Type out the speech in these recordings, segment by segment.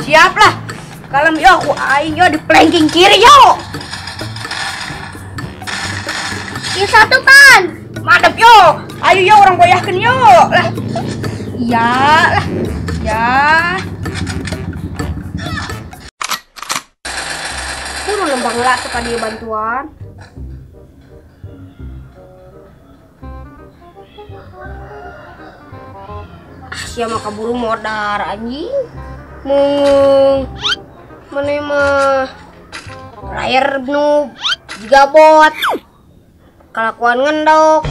Siap lah. Kalau yo aku aing yo di planking kiri yo. Di satu pan. Mantap yo. Ayo yo orang goyahkeun yo. Lah. Ya lah. Ya. Kudu lembang lah tuh ka dieu bantuan. Sia mah kaburu modar anjing. Mana mah layar nu gigabot. Kalakuan ngendok.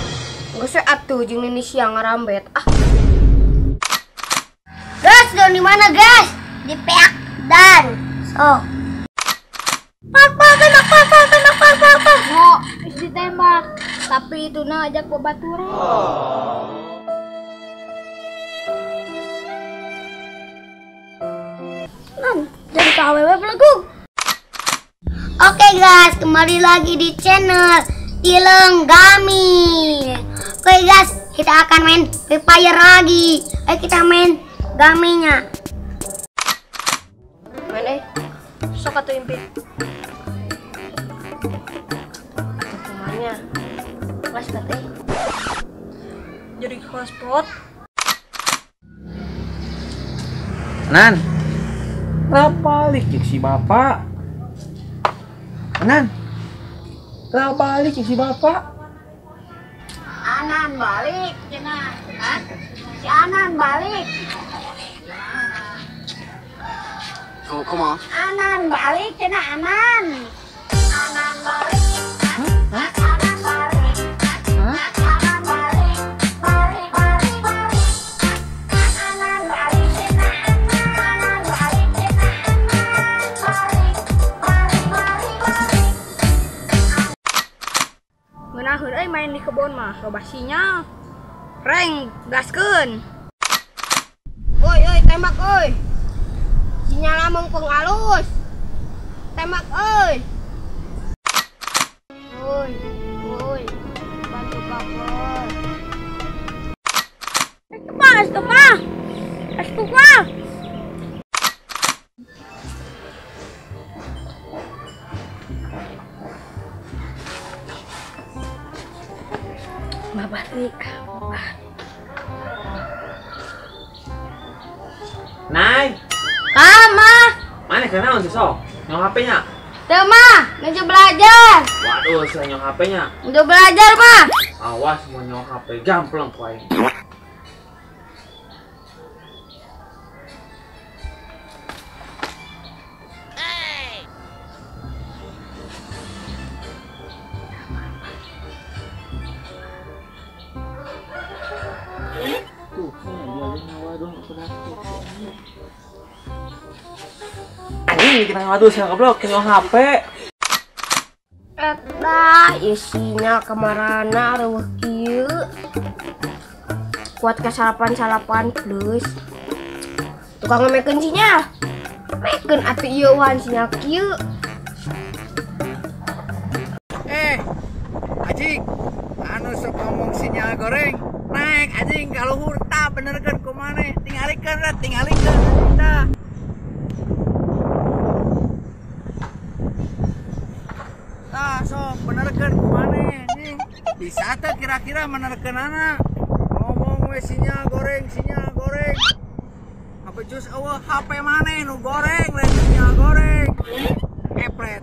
Geus atuh jeung ini siang ngarambet. Gas, dong di mana gas? Di peak dan. So. Pak. No, is ditembak. Tapi itu na ajak babaturan. Jadi KWW belagu. Oke guys, kembali lagi di channel Tileng Gaming. Oke guys, kita akan main Free Fire lagi. Ayo kita main Gamingnya. Main sok atuh impi. Pemainnya kelas teh. Jadi kelas spot. Nan. Balik cik si bapak. Anan. Balik cik si bapak. Anan balik, cenah. Si Anan balik. Oh, come on. Anan balik, cenah Anan. Anan balik. Anan balik. Anan balik. Balik. Anan balik, cenah. Anan balik, cenah. Balik. Ngeunahkeun main di kebon mah loba sinyal. Reng gaskeun. Oi tembak euy. Sinyal mengpeng alus. Tembak euy. Oi. Bantu kapal. Estupa. Mabalik. Nay. Kama. Mana kenal sih sok? Nyong HP-nya. Teu mah, ngeju belajar. Waduh, saya nyong HP-nya. Udah belajar mah. Awas mau nyong HP gampleng ku aing. Anjing kita ngaduh saya goblok nyong HP. Eta isinya kemarana reueuh kieu. Kuat ka salapan plus. Tukang ngemekeun sinyal. Mekeun atuh ieu wan sinyal kieu. Anjing, anu sok ngomong sinyal goreng. Naik anjing ka luhur tah benerkeun ku maneh. Tingalikeun tah. Tah sok benerkeun ku maneh anjing. Bisa teh kira-kira menerkeunana. Ngomong we sinyal goreng. Apa jus eueuh HP maneh nu goreng lain sinyal goreng. Kepret.